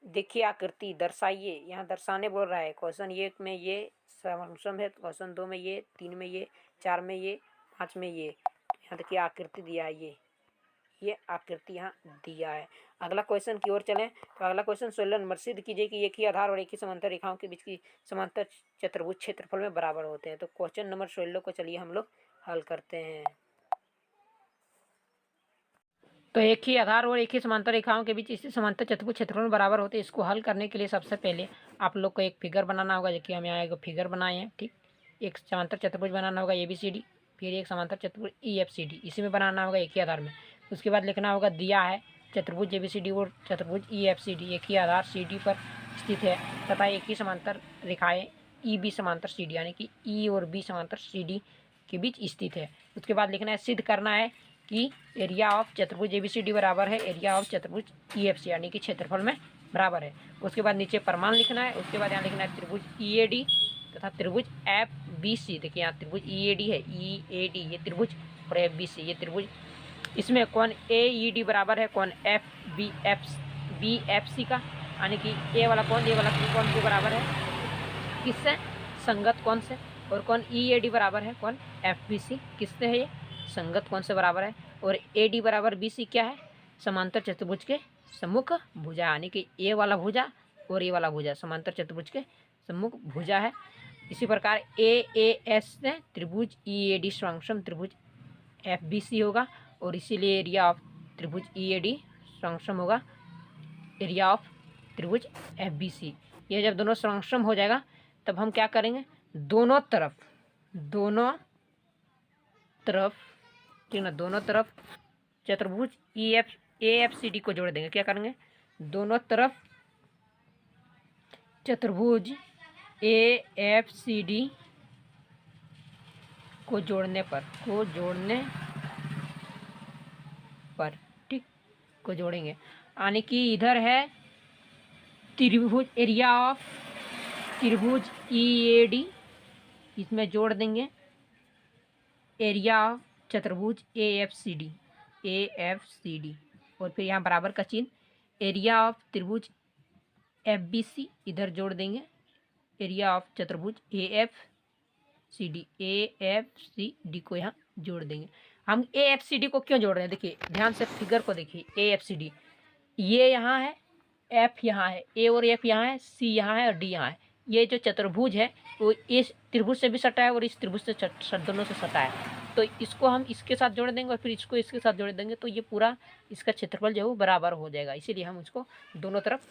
देखिए आकृति दर्शाइए, यहाँ दर्शाने बोल रहा है। क्वेश्चन 1 में ये समसम है, क्वेश्चन 2 में ये, 3 में ये, 4 में ये, 5 में ये। यहाँ देखिए आकृति दिया है, ये आकृति यहाँ दिया है। अगला क्वेश्चन की ओर चलें तो अगला क्वेश्चन 16 नंबर, सिद्ध कीजिए कि एक ही आधार और एक ही समांतर रेखाओं के बीच की समांतर चतुर्भुज क्षेत्रफल में बराबर होते हैं। तो क्वेश्चन नंबर 16 को चलिए हम लोग हल करते हैं। तो एक ही आधार और एक ही समांतर रेखाओं के बीच इसी समांतर चतुर्भुज क्षेत्रफल में बराबर होते हैं। इसको हल करने के लिए सबसे पहले आप लोग को एक फिगर बनाना होगा। देखिए हम यहाँ एक फिगर बनाए हैं, ठीक। एक समांतर चतुर्भुज बनाना होगा ABCD, फिर एक समांतर चतुर्भुज EFCD, इसी में बनाना होगा एक ही आधार में। उसके बाद लिखना होगा दिया है चतुर्भुज ABCD और चतुर्भुज EFCD एक ही आधार CD पर स्थित है तथा एक ही समांतर रेखाएं EB समांतर CD यानी कि E और B समांतर CD के बीच स्थित है। उसके बाद लिखना है सिद्ध करना है कि एरिया ऑफ चतुर्भुज ABCD बराबर है एरिया ऑफ चतुर्भुज EFC यानी कि क्षेत्रफल में बराबर है। उसके बाद नीचे प्रमाण लिखना है। उसके बाद यहाँ लिखना है त्रिभुज EAD तथा त्रिभुज FBC। देखिए यहाँ त्रिभुज EAD है, EAD ये त्रिभुज, और FBC ये त्रिभुज। इसमें कौन AED बराबर है कौन BFC का, यानी कि ए वाला कौन के बराबर है, किससे संगत कौन से, और कौन EAD बराबर है कौन FBC किससे है, ये संगत कौन से बराबर है, और AD बराबर BC क्या है, समांतर चतुर्भुज के सम्मुख भुजा, यानी कि ए वाला भुजा और ये वाला भुजा समांतर चतुर्भुज के सम्मुख भुजा है। इसी प्रकार AAS से त्रिभुज EAD संक्षम त्रिभुज FBC होगा, और इसीलिए एरिया ऑफ त्रिभुज EAD संक्षम होगा एरिया ऑफ त्रिभुज FBC। ये जब दोनों संक्षम हो जाएगा तब हम क्या करेंगे, दोनों तरफ ठीक ना, दोनों तरफ चतुर्भुज AFCD को जोड़ देंगे। क्या करेंगे, दोनों तरफ चतुर्भुज AFCD को जोड़ने पर ठीक को जोड़ेंगे, यानी कि इधर है त्रिभुज एरिया ऑफ त्रिभुज EAD, इसमें जोड़ देंगे एरिया ऑफ चतुर्भुज AFCD, और फिर यहाँ बराबर का चिन्ह, एरिया ऑफ त्रिभुज FBC इधर जोड़ देंगे एरिया ऑफ चतुर्भुज AFCD को यहाँ जोड़ देंगे। हम AFCD को क्यों जोड़ रहे हैं, देखिए ध्यान से फिगर को देखिए, AFCD ये यहाँ है, F यहाँ है, A और F यहाँ है, C यहाँ है और D यहाँ है। ये जो चतुर्भुज है वो इस त्रिभुज से भी सटा है और इस त्रिभुज से दोनों से सटा है, तो इसको हम इसके साथ जोड़ देंगे और फिर इसको इसके साथ जोड़ देंगे, तो ये पूरा इसका क्षेत्रफल जो है वो बराबर हो जाएगा, इसीलिए हम उसको दोनों तरफ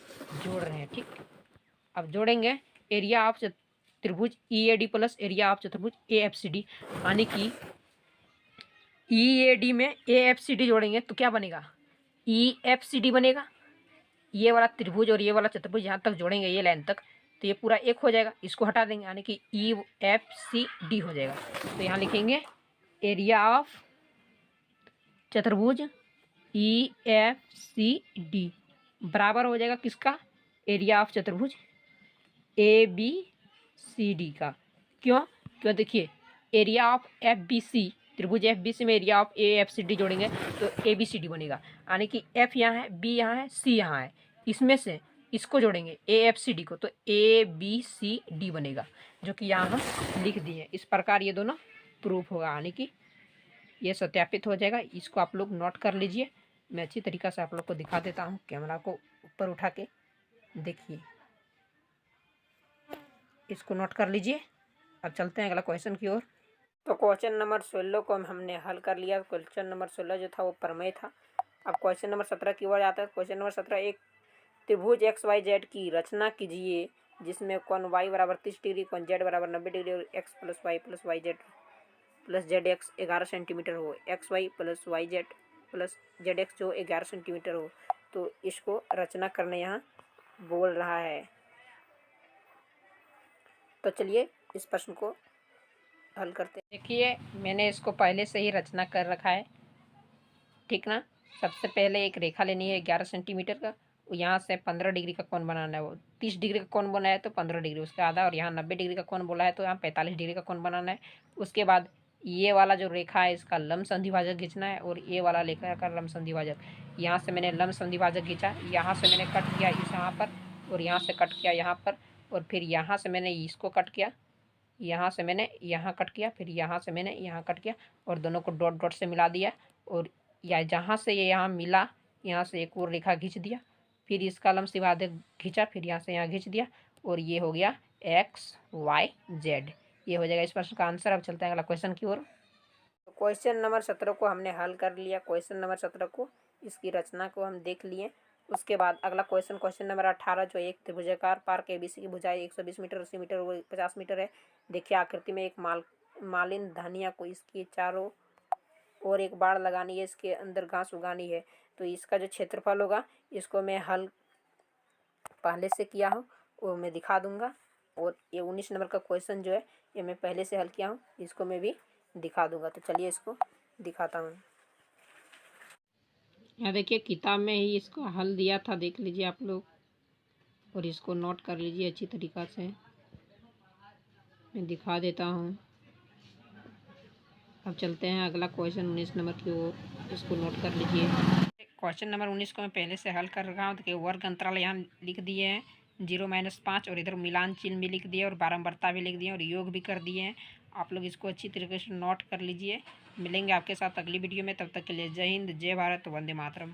जोड़ रहे हैं, ठीक। अब जोड़ेंगे एरिया ऑफ त्रिभुज EAD प्लस एरिया ऑफ चतुर्भुज AFCD, यानी कि EAD में AFCD जोड़ेंगे तो क्या बनेगा, EFCD बनेगा। ये वाला त्रिभुज और ये वाला चतुर्भुज यहाँ तक जोड़ेंगे ये लाइन तक, तो ये पूरा एक हो जाएगा, इसको हटा देंगे यानी कि EFCD हो जाएगा। तो यहाँ लिखेंगे एरिया ऑफ चतुर्भुज EFCD बराबर हो जाएगा किसका, एरिया ऑफ चतुर्भुज ABCD का। क्यों देखिए एरिया ऑफ FBC त्रिभुज FBC में एरिया ऑफ AFCD जोड़ेंगे तो ABCD बनेगा, यानी कि F यहाँ है, B यहाँ है, C यहाँ है, इसमें से इसको जोड़ेंगे AFCD को तो ABCD बनेगा, जो कि यहाँ हम लिख दिए। इस प्रकार ये दोनों प्रूफ होगा, यानी कि ये सत्यापित हो जाएगा। इसको आप लोग नोट कर लीजिए, मैं अच्छी तरीक़ा से आप लोग को दिखा देता हूँ, कैमरा को ऊपर उठा के देखिए, इसको नोट कर लीजिए। अब चलते हैं अगला क्वेश्चन की ओर। तो क्वेश्चन नंबर 16 को हमने हल कर लिया। क्वेश्चन नंबर 16 जो था वो प्रमेय था। अब क्वेश्चन नंबर 17 की ओर आता है। क्वेश्चन नंबर 17, एक त्रिभुज XYZ की रचना कीजिए जिसमें कोण y बराबर 30 डिग्री, कोण z बराबर 90 डिग्री और x plus Y plus Y Z plus Z X 11 centimetre हो, XY plus Y Z plus Z X जो 11 सेंटीमीटर हो। तो इसको रचना करने यहाँ बोल रहा है। तो चलिए इस प्रश्न को हल करते हैं। देखिए मैंने इसको पहले से ही रचना कर रखा है, ठीक ना। सबसे पहले एक रेखा लेनी है 11 सेंटीमीटर का, यहाँ से 15 डिग्री का कोण बनाना है। वो 30 डिग्री का कोण बनाया है तो 15 डिग्री उसका आधा, और यहाँ 90 डिग्री का कोण बोला है तो यहाँ 45 डिग्री का कोण बनाना है। उसके बाद ये वाला जो रेखा है इसका लंब संधिभाजक खींचना है, और ये वाला रेखा का लंब संधिभाजक, यहाँ से मैंने लंब संधिभाजक खींचा, यहाँ से मैंने कट किया इस यहाँ पर, और यहाँ से कट किया यहाँ पर, और फिर यहाँ से मैंने इसको कट किया, यहाँ से मैंने यहाँ कट किया, फिर यहाँ से मैंने यहाँ कट किया, और दोनों को डॉट डॉट से मिला दिया, और या जहाँ से ये यहाँ मिला यहाँ से एक और रेखा खींच दिया, फिर इसका लंब संधिभाजक खींचा, फिर यहाँ से यहाँ खींच दिया, और ये हो गया XYZ। ये हो जाएगा इस प्रश्न का आंसर। अब चलते हैं अगला क्वेश्चन की ओर। तो क्वेश्चन नंबर 17 को हमने हल कर लिया। क्वेश्चन नंबर 17 को इसकी रचना को हम देख लिए। उसके बाद अगला क्वेश्चन नंबर 18 जो एक त्रिभुजाकार पार्क ABC की भुजाई 120 मीटर, 80 मीटर और 50 मीटर है। देखिए आकृति में एक मालिन धनिया को इसके चारों और एक बाड़ लगानी है, इसके अंदर घास उगानी है। तो इसका जो क्षेत्रफल होगा इसको मैं हल पहले से किया हूँ वो मैं दिखा दूंगा। और ये 19 नंबर का क्वेश्चन जो है ये मैं पहले से हल किया हूँ, इसको मैं भी दिखा दूंगा। तो चलिए इसको दिखाता हूँ। यहाँ देखिए किताब में ही इसको हल दिया था, देख लीजिए आप लोग, और इसको नोट कर लीजिए अच्छी तरीक़ा से। मैं दिखा देता हूँ। अब चलते हैं अगला क्वेश्चन 19 नंबर की ओर, इसको नोट कर लीजिए। क्वेश्चन नंबर 19 को मैं पहले से हल कर रखा हूँ। देखिए वर्ग अंतराल यहाँ लिख दिए हैं 0-5, और इधर मिलान चिन्ह भी लिख दिए और बारंबारता भी लिख दिए और योग भी कर दिए हैं। आप लोग इसको अच्छी तरीके से नोट कर लीजिए। मिलेंगे आपके साथ अगली वीडियो में, तब तक के लिए जय हिंद, जय भारत, वंदे मातरम।